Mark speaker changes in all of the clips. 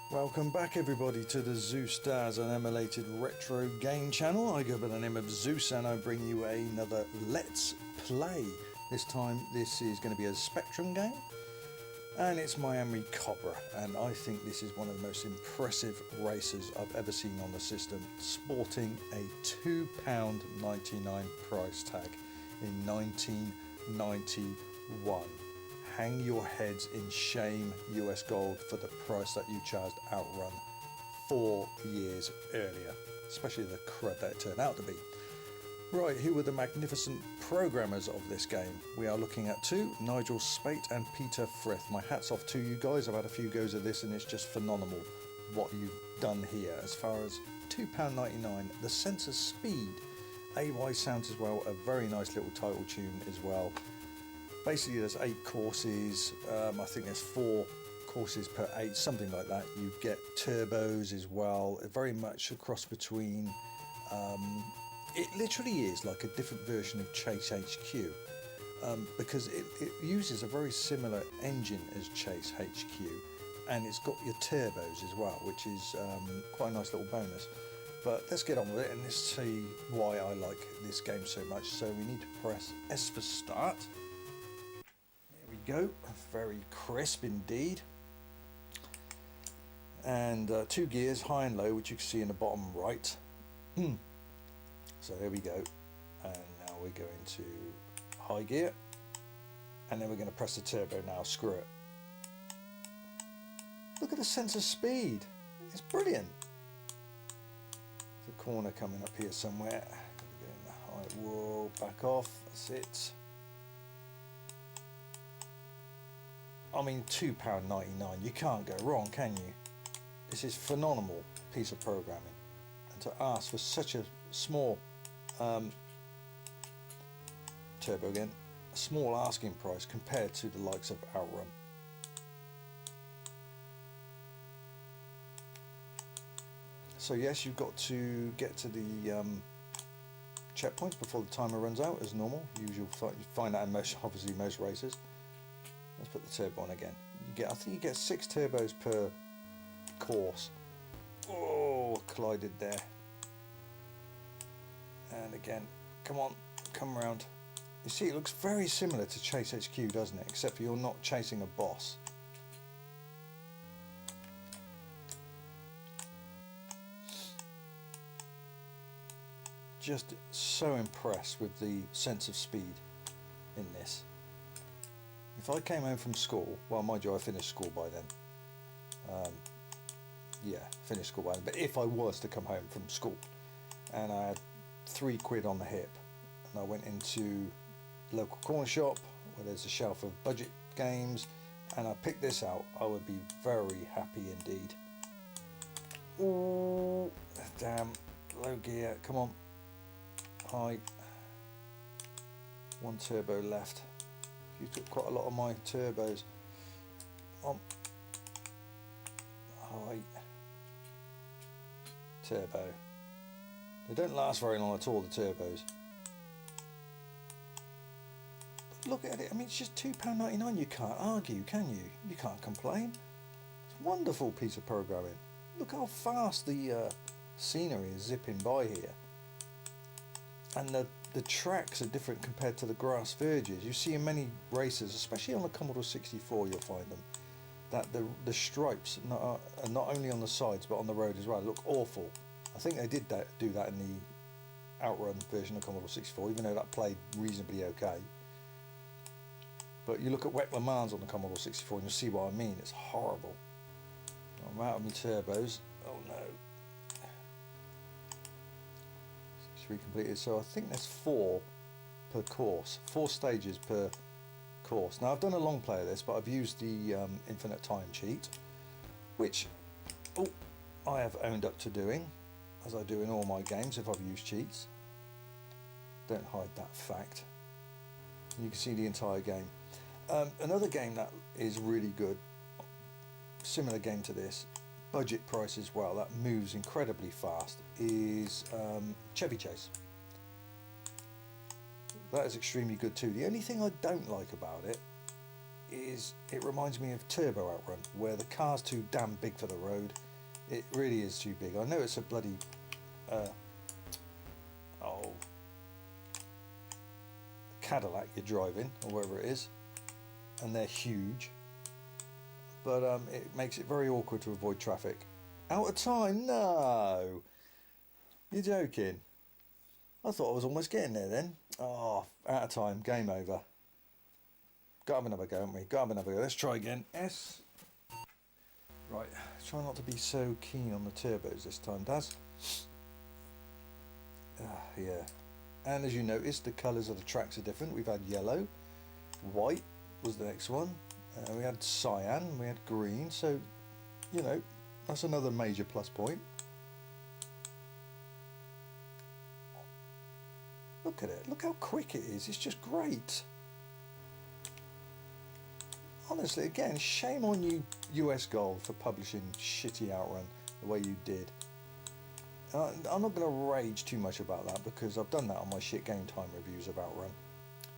Speaker 1: Welcome back everybody to the Zeusdaz Unemulated retro game channel. I go by the name of Zeus and I bring you another Let's Play. This time this is going to be a Spectrum game and it's Miami Cobra, and I think this is one of the most impressive races I've ever seen on the system, sporting a £2.99 price tag in 1991. Hang your heads in shame, US gold, for the price that you charged OutRun 4 years earlier, especially the crud that it turned out to be. Right, who were the magnificent programmers of this game? We are looking at two, Nigel Spate and Peter Frith. My hat's off to you guys. I've had a few goes of this and it's just phenomenal what you've done here. As far as £2.99, the sense of speed, AY sounds as well, a very nice little title tune as well. Basically there's 8 courses, I think there's 4 courses per 8, something like that. You get turbos as well, very much a cross between, it literally is like a different version of Chase HQ, because it uses a very similar engine as Chase HQ, and it's got your turbos as well, which is quite a nice little bonus. But let's get on with it and let's see why I like this game so much. So we need to press S for start. Go, very crisp indeed, and 2 gears, high and low, which you can see in the bottom right. So there we go, and now we're going to high gear, and then we're going to press the turbo now. Screw it. Look at the sense of speed, it's brilliant. There's a corner coming up here somewhere. Get in the high. Whoa, back off, that's it. I mean, £2.99, you can't go wrong, can you? This is a phenomenal piece of programming, and to ask for such a small turbo again, a small asking price compared to the likes of OutRun. So yes, you've got to get to the checkpoints before the timer runs out as normal. You find that in obviously most races. Let's put the turbo on again. I think you get 6 turbos per course. Oh, collided there. And again, come on, come round. You see, it looks very similar to Chase HQ, doesn't it? Except for you're not chasing a boss. Just so impressed with the sense of speed in this. If I came home from school, well, mind you, I finished school by then. Yeah, finished school by then. But if I was to come home from school and I had £3 on the hip and I went into the local corner shop where there's a shelf of budget games and I picked this out, I would be very happy indeed. Oh, damn, low gear, come on, high, 1 turbo left. You took quite a lot of my turbos. On high, turbo. They don't last very long at all, the turbos. But look at it. I mean, it's just £2.99. You can't argue, can you? You can't complain. It's a wonderful piece of programming. Look how fast the scenery is zipping by here, and the tracks are different compared to the grass verges. You see in many races, especially on the Commodore 64, you'll find them, that the stripes are not only on the sides but on the road as well. Look awful. I think they did do that in the OutRun version of Commodore 64, even though that played reasonably okay. But you look at Wet Le Mans on the Commodore 64 and you'll see what I mean. It's horrible. I'm out of my turbos. Oh no. Completed. So I think there's 4 per course, 4 stages per course. Now I've done a long play of this, but I've used the infinite time cheat, which I have owned up to doing, as I do in all my games if I've used cheats. Don't hide that fact. You can see the entire game. Another game that is really good, similar game to this, budget price as well, that moves incredibly fast, is Chevy Chase. That is extremely good too. The only thing I don't like about it it reminds me of Turbo OutRun, where the car's too damn big for the road. It really is too big. I know it's a bloody Cadillac you're driving, or whatever it is, and they're huge, but it makes it very awkward to avoid traffic. Out of time? No, you're joking. I thought I was almost getting there then. Oh, out of time, game over. Got to have another go, haven't we? Got to have another go. Let's try again. S. Right, try not to be so keen on the turbos this time, Daz. Yeah. And as you notice, the colours of the tracks are different. We've had yellow, white was the next one. We had cyan, we had green. So, you know, that's another major plus point. Look at it. Look how quick it is. It's just great. Honestly, again, shame on you, US Gold, for publishing shitty OutRun the way you did. I'm not going to rage too much about that because I've done that on my shit game time reviews of OutRun.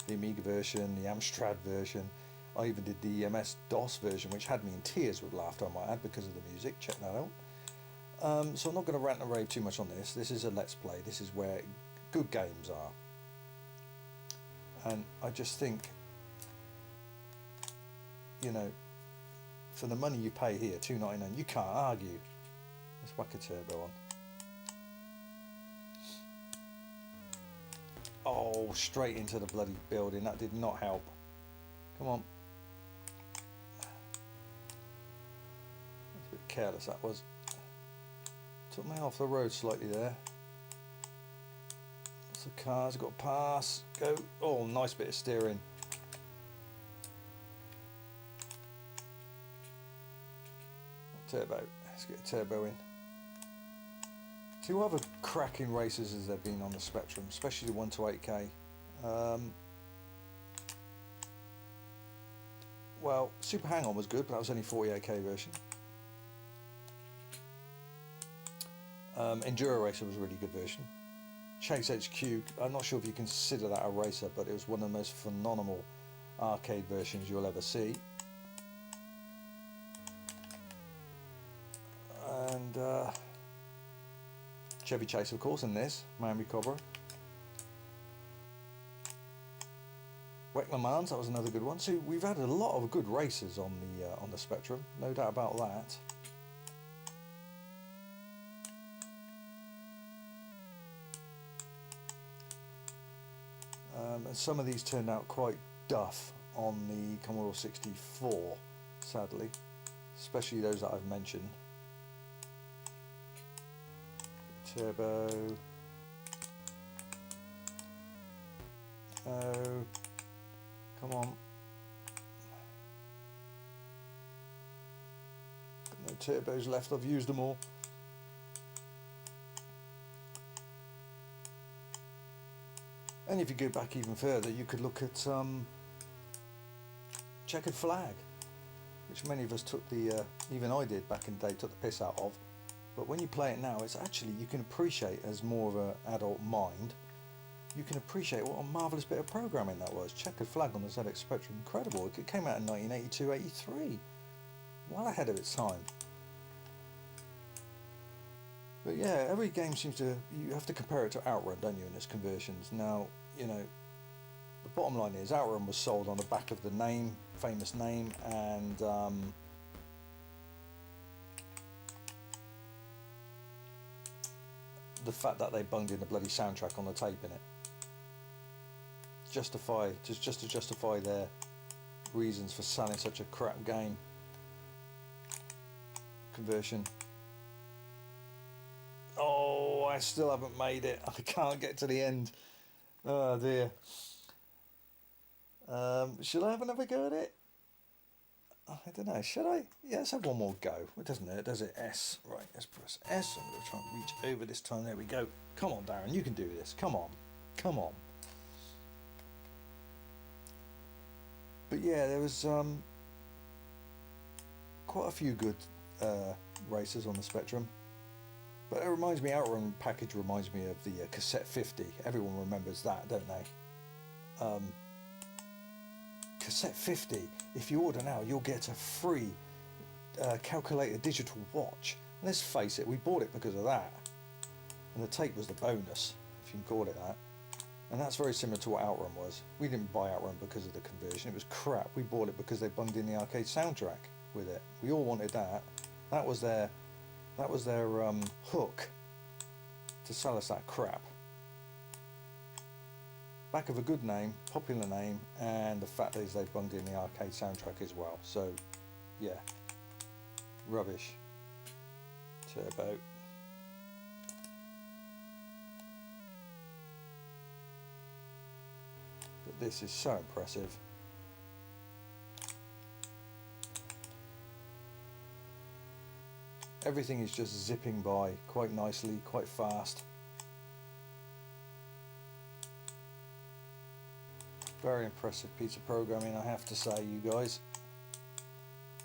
Speaker 1: The Amiga version, the Amstrad version. I even did the MS-DOS version, which had me in tears with laughter, I might add, because of the music. Check that out. So I'm not going to rant and rave too much on this. This is a Let's Play. This is where good games are. And I just think, you know, for the money you pay here, $2.99, you can't argue. Let's whack a turbo on. Oh, straight into the bloody building. That did not help. Come on. That's a bit careless, that was. Took me off the road slightly there. Lots of cars, got to pass. Go. Oh, nice bit of steering. Turbo. Let's get a turbo in. Two other cracking races as there have been on the Spectrum, especially the 1 to 8K. Well, Super Hang-On was good, but that was only 48K version. Enduro Racer was a really good version. Chase HQ, I'm not sure if you consider that a racer, but it was one of the most phenomenal arcade versions you'll ever see. And Chevy Chase, of course, in this, Miami Cobra. WEC Le Mans, that was another good one. So we've had a lot of good races on the Spectrum, no doubt about that. And some of these turned out quite duff on the Commodore 64, sadly, especially those that I've mentioned. Turbo. Oh, come on. No turbos left, I've used them all. And if you go back even further, you could look at Checkered Flag, which many of us took the, even I did back in the day, took the piss out of. But when you play it now, it's actually, you can appreciate, as more of an adult mind, you can appreciate what a marvellous bit of programming that was. Checkered Flag on the ZX Spectrum, incredible. It came out in 1982-83, well ahead of its time. But yeah, every game seems to, you have to compare it to OutRun, don't you, in its conversions. Now, you know, the bottom line is OutRun was sold on the back of the name, famous name, and the fact that they bunged in a bloody soundtrack on the tape in it. Just to justify their reasons for selling such a crap game. Conversion. Oh, I still haven't made it. I can't get to the end. Oh dear. Should I have another go at it? I don't know, should I? Yeah, let's have one more go. It doesn't hurt, does it? S. Right, let's press S. I'm going to try and reach over this time. There we go. Come on, Darren, you can do this. Come on. Come on. But yeah, there was quite a few good races on the Spectrum. But it reminds me, OutRun package reminds me of the Cassette 50. Everyone remembers that, don't they? cassette 50. If you order now, you'll get a free calculator digital watch. And let's face it, we bought it because of that. And the tape was the bonus, if you can call it that. And that's very similar to what OutRun was. We didn't buy OutRun because of the conversion. It was crap. We bought it because they bunged in the arcade soundtrack with it. We all wanted that. That was their hook to sell us that crap. Back of a good name, popular name, and the fact is they bunged in the arcade soundtrack as well. So, yeah, rubbish. Turbo. But this is so impressive. Everything is just zipping by quite nicely, quite fast. Very impressive piece of programming, I have to say, you guys.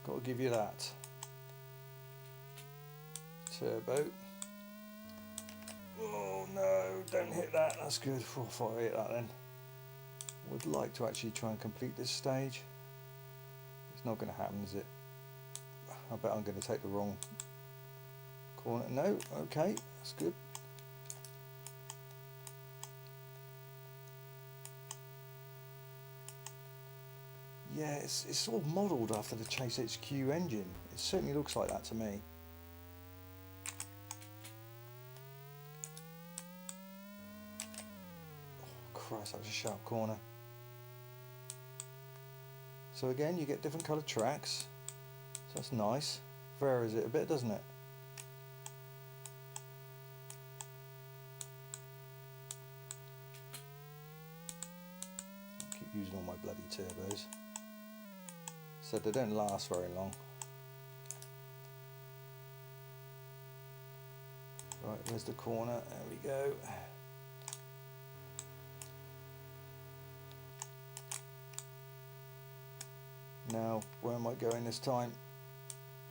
Speaker 1: Got to give you that. Turbo. Oh no, don't hit that. That's good. Before I hit that then. Would like to actually try and complete this stage. It's not going to happen, is it? I bet I'm going to take the wrong corner. No, okay, that's good. Yeah, it's sort of modelled after the Chase HQ engine. It certainly looks like that to me. Oh Christ, that was a sharp corner. So again, you get different coloured tracks. So that's nice. Varies it a bit, doesn't it? I keep using all my bloody turbos. So they don't last very long. Right, where's the corner? There we go. Now, where am I going this time?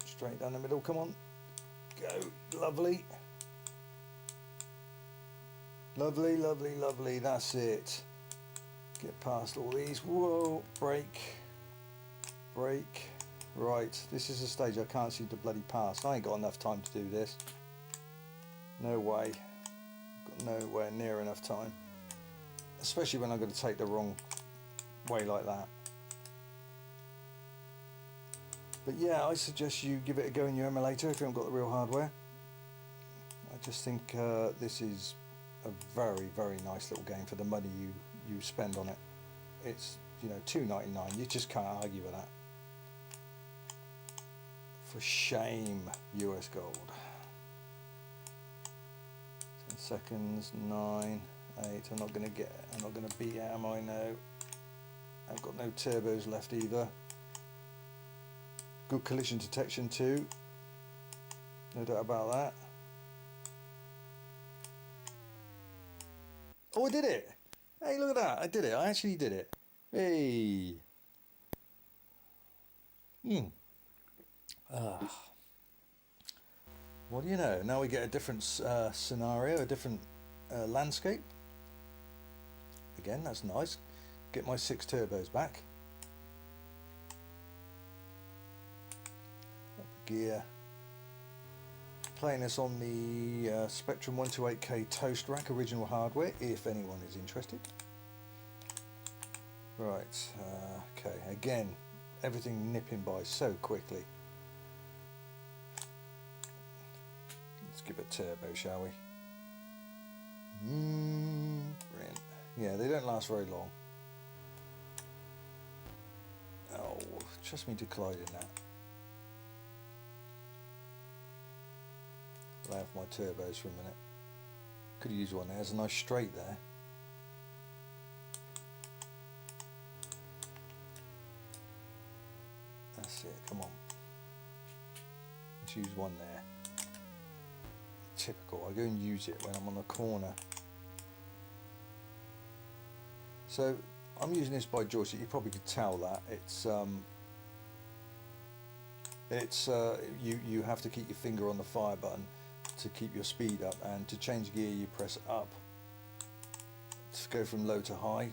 Speaker 1: Straight down the middle, come on. Go, lovely. Lovely, lovely, lovely, that's it. Get past all these, whoa, brake. Brake. Right, this is a stage I can't seem to bloody pass. I ain't got enough time to do this. No way. Got nowhere near enough time. Especially when I'm going to take the wrong way like that. But yeah, I suggest you give it a go in your emulator if you haven't got the real hardware. I just think this is a very, very nice little game for the money you spend on it. It's, you know, $2.99. You just can't argue with that. For shame, US gold. 10 seconds, 9, 8. I'm not gonna beat it, am I? No. I've got no turbos left either. Good collision detection too. No doubt about that. Oh, I did it! Hey, look at that! I did it. I actually did it. Hey. What do you know? Now we get a different scenario, a different landscape. Again, that's nice. Get my 6 turbos back. Up the gear. Playing this on the Spectrum 128K Toast Rack original hardware, if anyone is interested. Right, okay, again, everything nipping by so quickly. Let's give it turbo, shall we? Brilliant. Yeah, they don't last very long. Oh, trust me to collide in that. I'll have my turbos for a minute. Could have used one there. There's a nice straight there. That's it, come on. Let's use one there. Typical, I go and use it when I'm on the corner. So I'm using this by joystick. You probably could tell that you have to keep your finger on the fire button to keep your speed up, and to change gear you press up to go from low to high.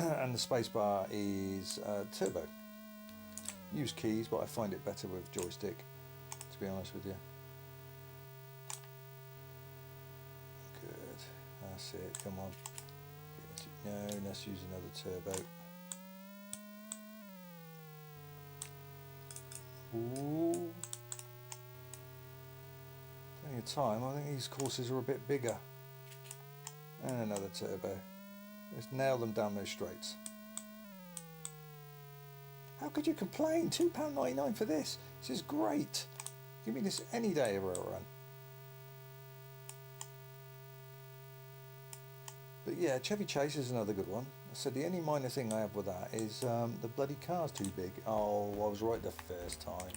Speaker 1: and the spacebar is turbo. Use keys, but I find it better with joystick, to be honest with you. Good, that's it, come on. No, let's use another turbo. Ooh. Plenty of time. I think these courses are a bit bigger. And another turbo. Let's nail them down those straights. How could you complain? £2.99 for this. This is great. Give me this any day of OutRun. But yeah, Chevy Chase is another good one. I said the only minor thing I have with that is the bloody car's too big. Oh, I was right the first time.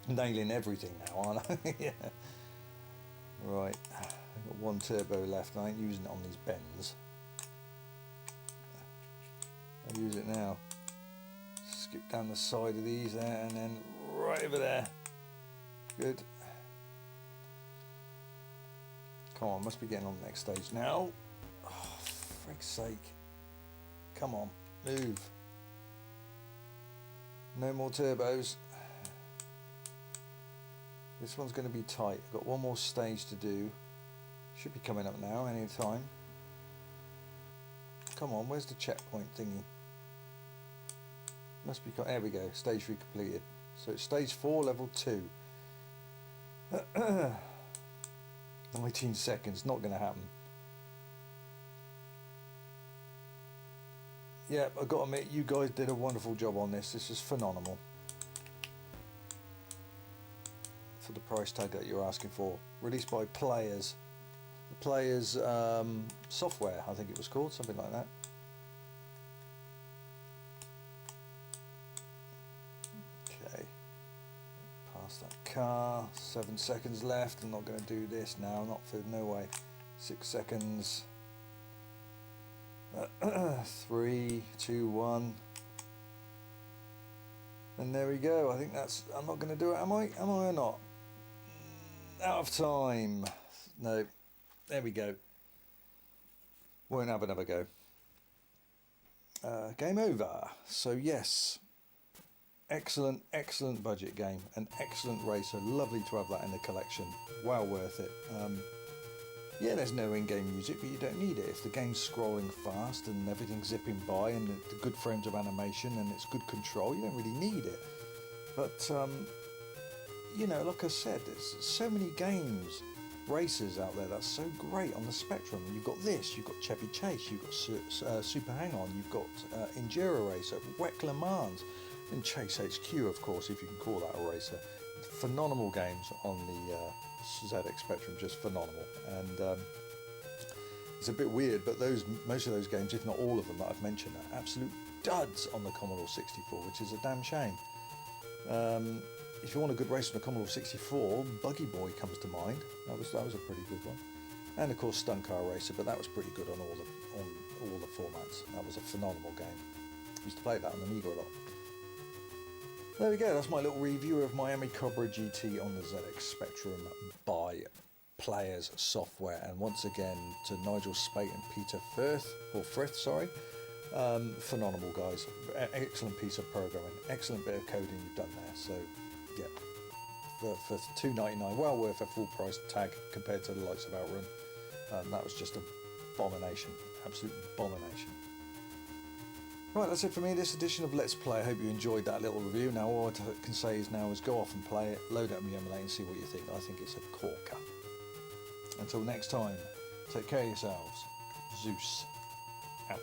Speaker 1: Nailing everything now, aren't I? Yeah. Right, I've got one turbo left. I ain't using it on these bends. I'll use it now. Skip down the side of these there and then right over there. Good. Come on, must be getting on the next stage now. Oh, for frig's sake. Come on, move. No more turbos. This one's going to be tight. I've got one more stage to do. Should be coming up now any time. Come on, where's the checkpoint thingy? Must be, there we go, stage 3 completed. So it's stage 4, level 2. 19 seconds, not going to happen. Yeah, I've got to admit, you guys did a wonderful job on this. This is phenomenal. For the price tag that you're asking for. Released by Players. The Players software, I think it was called, something like that. Okay. Past that car. 7 seconds left. I'm not going to do this now. Not for no way. 6 seconds. 3, 2, 1. And there we go. I think that's. I'm not going to do it. Am I? Am I or not? Out of time. No. There we go. Won't have another go. Game over. So yes. Excellent, excellent budget game. An excellent racer. Lovely to have that in the collection. Well worth it. Yeah, there's no in-game music, but you don't need it. If the game's scrolling fast and everything's zipping by and the good frames of animation and it's good control, you don't really need it. But, you know, like I said, there's so many games, racers out there that's so great on the spectrum. You've got this, you've got Chevy Chase, you've got Super Hang-On, you've got Enduro Racer, WEC Le Mans, and Chase HQ, of course, if you can call that a racer. Phenomenal games on the ZX Spectrum, just phenomenal. And it's a bit weird, but most of those games, if not all of them that I've mentioned, are absolute duds on the Commodore 64, which is a damn shame. If you want a good race on the Commodore 64, Buggy Boy comes to mind. That was a pretty good one. And of course Stunt Car Racer, but that was pretty good on all the formats. That was a phenomenal game. Used to play that on the Amiga a lot. There we go, that's my little review of Miami Cobra GT on the ZX Spectrum by Players Software. And once again, to Nigel Spate and Peter Frith, phenomenal guys. Excellent piece of programming, excellent bit of coding you've done there. So, yeah, for $2.99, well worth a full price tag compared to the likes of OutRun. That was just an abomination, absolute abomination. Right, that's it for me, this edition of Let's Play. I hope you enjoyed that little review. Now all I can say is go off and play it, load it up Unemulated and see what you think. I think it's a corker. Until next time, take care of yourselves. Zeus out.